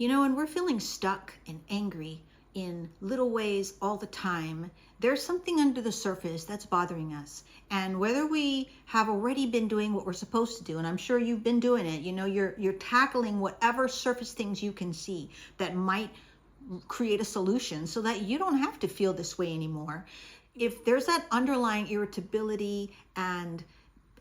And we're feeling stuck and angry in little ways all the time. There's something under the surface that's bothering us. And whether we have already been doing what we're supposed to do, and I'm sure you've been doing it, you're tackling whatever surface things you can see that might create a solution so that you don't have to feel this way anymore. If there's that underlying irritability and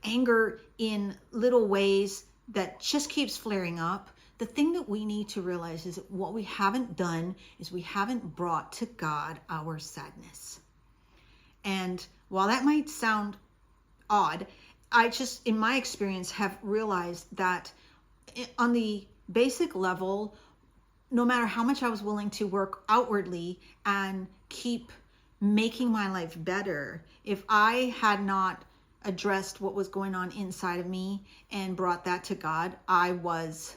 anger in little ways that just keeps flaring up, the thing that we need to realize is that what we haven't done is we haven't brought to God our sadness. And while that might sound odd, I just, in my experience, have realized that on the basic level, no matter how much I was willing to work outwardly and keep making my life better, if I had not addressed what was going on inside of me and brought that to God, I was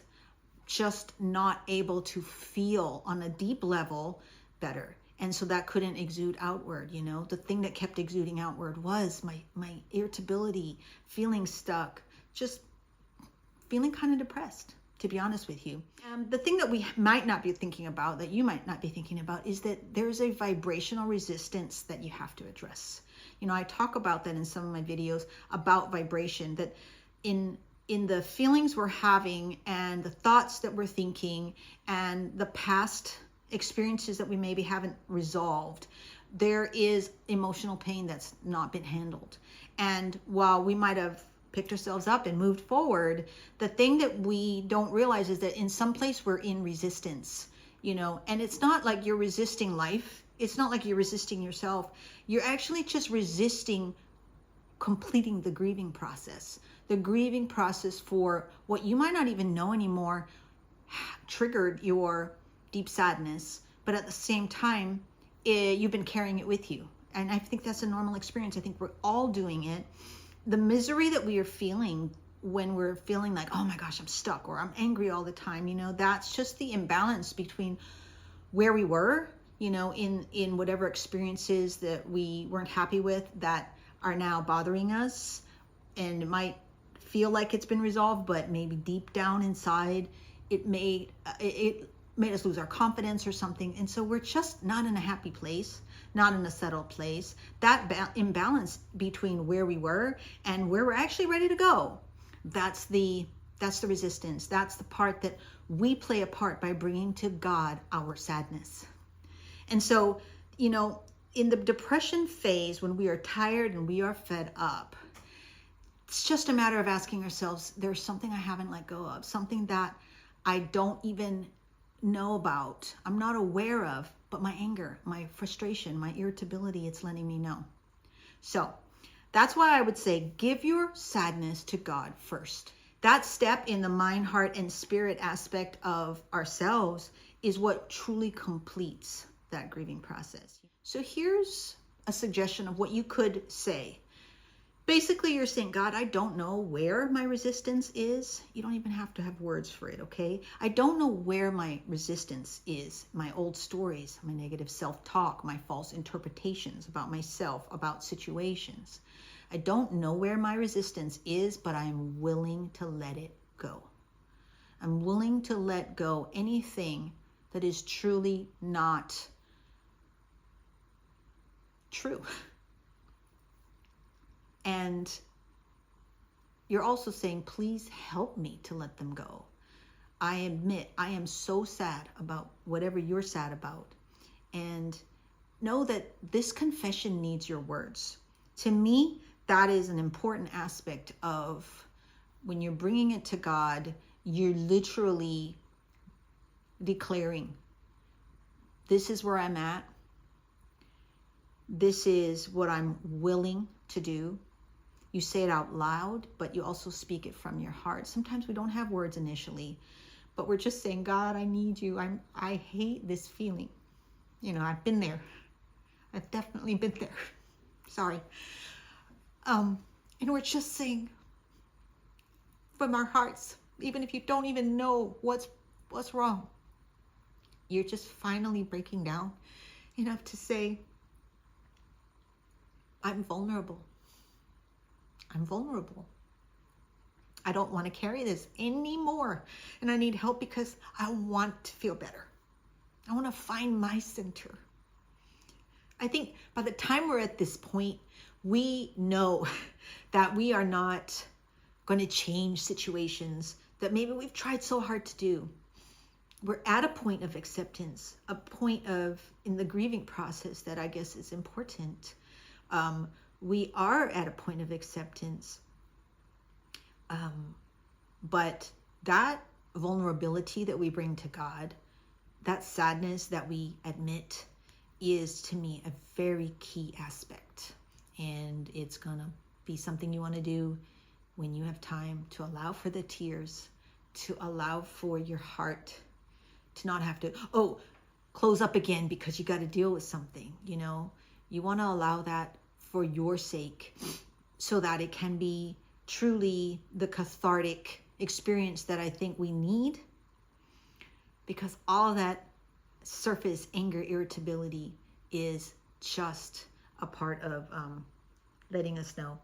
just not able to feel on a deep level better. And so that couldn't exude outward. The thing that kept exuding outward was my irritability, feeling stuck, just feeling kind of depressed, to be honest with you. The thing that we might not be thinking about, that you might not be thinking about, is that there's a vibrational resistance that you have to address. I talk about that in some of my videos about vibration, that in the feelings we're having and the thoughts that we're thinking and the past experiences that we maybe haven't resolved, there is emotional pain that's not been handled. And while we might have picked ourselves up and moved forward, the thing that we don't realize is that in some place we're in resistance, and it's not like you're resisting life. It's not like you're resisting yourself. You're actually just resisting completing the grieving process. The grieving process for what you might not even know anymore triggered your deep sadness, but at the same time, you've been carrying it with you. And I think that's a normal experience. I think we're all doing it. The misery that we are feeling when we're feeling like, oh my gosh, I'm stuck, or I'm angry all the time, that's just the imbalance between where we were, in whatever experiences that we weren't happy with that are now bothering us. And it might feel like it's been resolved, but maybe deep down inside, it made us lose our confidence or something. And so we're just not in a happy place, not in a settled place. That imbalance between where we were and where we're actually ready to go, that's the resistance. That's the part that we play a part by bringing to God our sadness. And so, in the depression phase, when we are tired and we are fed up, it's just a matter of asking ourselves, there's something I haven't let go of, something that I don't even know about, I'm not aware of, but my anger, my frustration, my irritability, it's letting me know. So that's why I would say, give your sadness to God first. That step in the mind, heart, and spirit aspect of ourselves is what truly completes that grieving process. So here's a suggestion of what you could say. Basically, you're saying, God, I don't know where my resistance is. You don't even have to have words for it, okay? I don't know where my resistance is. My old stories, my negative self-talk, my false interpretations about myself, about situations. I don't know where my resistance is, but I'm willing to let it go. I'm willing to let go anything that is truly not true. And you're also saying, please help me to let them go. I admit I am so sad about whatever you're sad about. And know that this confession needs your words. To me, that is an important aspect of when you're bringing it to God, you're literally declaring, this is where I'm at. This is what I'm willing to do. You say it out loud, but you also speak it from your heart. Sometimes we don't have words initially, but we're just saying, God, I need you. I hate this feeling. I've been there. I've definitely been there. Sorry. And we're just saying from our hearts, even if you don't even know what's wrong, you're just finally breaking down enough to say, I'm vulnerable. I'm vulnerable. I don't want to carry this anymore. And I need help because I want to feel better. I want to find my center. I think by the time we're at this point, we know that we are not going to change situations that maybe we've tried so hard to do. We're at a point of acceptance, a point of, in the grieving process that I guess is important. We are at a point of acceptance. But that vulnerability that we bring to God, that sadness that we admit, is to me a very key aspect. And it's gonna be something you want to do when you have time to allow for the tears, to allow for your heart to not have to, close up again because you got to deal with something. You want to allow that for your sake so that it can be truly the cathartic experience that I think we need, because all of that surface anger, irritability is just a part of letting us know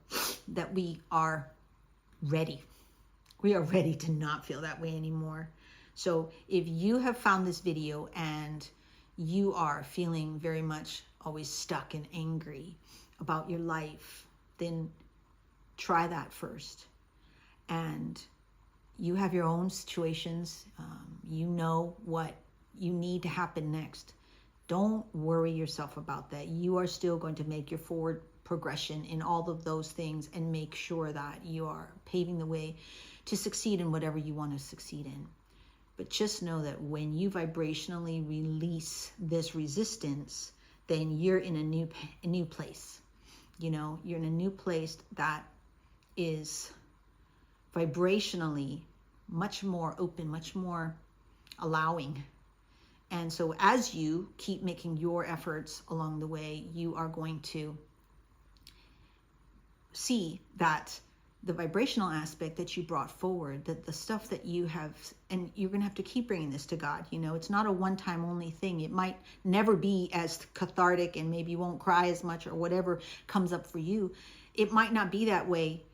that we are ready. We are ready to not feel that way anymore. So if you have found this video and you are feeling very much always stuck and angry about your life, then try that first. And you have your own situations. You know what you need to happen next. Don't worry yourself about that. You are still going to make your forward progression in all of those things and make sure that you are paving the way to succeed in whatever you want to succeed in. But just know that when you vibrationally release this resistance, then you're in a new place. You're in a new place that is vibrationally much more open, much more allowing. And so as you keep making your efforts along the way, you are going to see that the vibrational aspect that you brought forward, that the stuff that you have, and you're going to have to keep bringing this to God. It's not a one-time only thing. It might never be as cathartic, and maybe you won't cry as much or whatever comes up for you. It might not be that way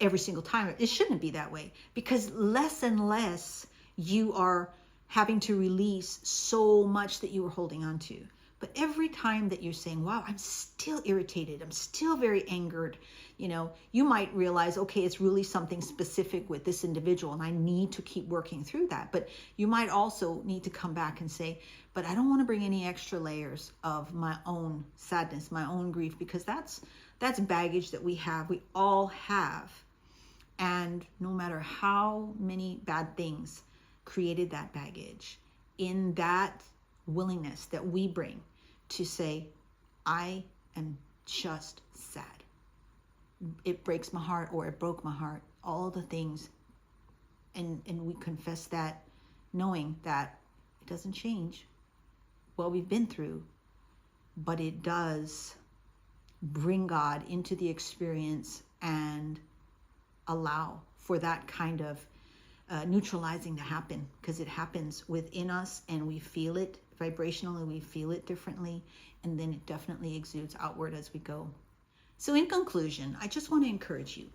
every single time. It shouldn't be that way, because less and less you are having to release so much that you were holding on to. But every time that you're saying, wow, I'm still irritated, I'm still very angered, you might realize, okay, it's really something specific with this individual and I need to keep working through that. But you might also need to come back and say, but I don't want to bring any extra layers of my own sadness, my own grief, because that's baggage that we all have. And no matter how many bad things created that baggage, in that willingness that we bring to say, I am just sad. It breaks my heart, or it broke my heart, all the things. And we confess that, knowing that it doesn't change what we've been through, but it does bring God into the experience and allow for that kind of neutralizing to happen, because it happens within us and we feel it vibrationally, we feel it differently, and then it definitely exudes outward as we go. So in conclusion, I just want to encourage you.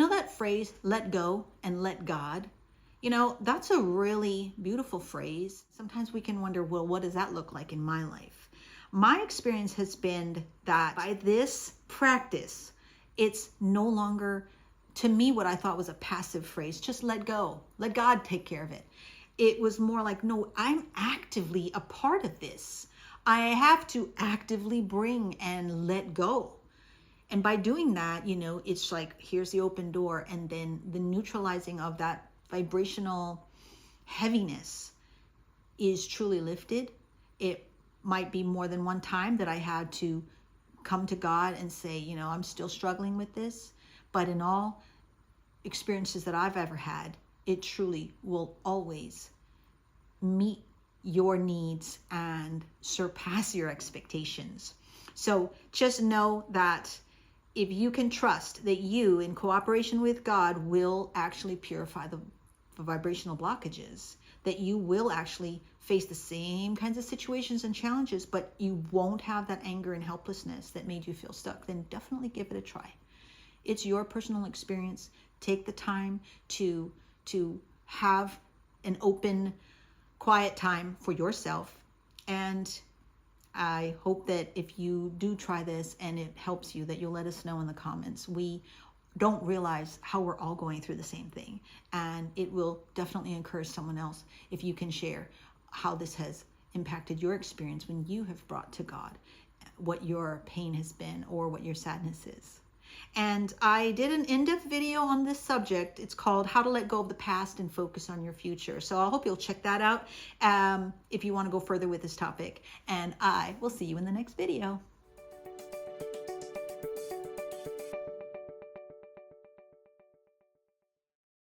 That phrase, let go and let God, that's a really beautiful phrase. Sometimes we can wonder, well, what does that look like in my life? My experience has been that by this practice, it's no longer, to me, what I thought was a passive phrase, just let go, let God take care of it. It was more like, no, I'm actively a part of this. I have to actively bring and let go. And by doing that, it's like, here's the open door, and then the neutralizing of that vibrational heaviness is truly lifted. It might be more than one time that I had to come to God and say, I'm still struggling with this. But in all experiences that I've ever had, it truly will always meet your needs and surpass your expectations. So just know that if you can trust that you, in cooperation with God, will actually purify the vibrational blockages, that you will actually face the same kinds of situations and challenges, but you won't have that anger and helplessness that made you feel stuck, then definitely give it a try. It's your personal experience. Take the time to have an open, quiet time for yourself. And I hope that if you do try this and it helps you, that you'll let us know in the comments. We don't realize how we're all going through the same thing, and it will definitely encourage someone else if you can share how this has impacted your experience when you have brought to God what your pain has been or what your sadness is. And I did an in-depth video on this subject. It's called How to Let Go of the Past and Focus on Your Future. So I hope you'll check that out if you want to go further with this topic. And I will see you in the next video.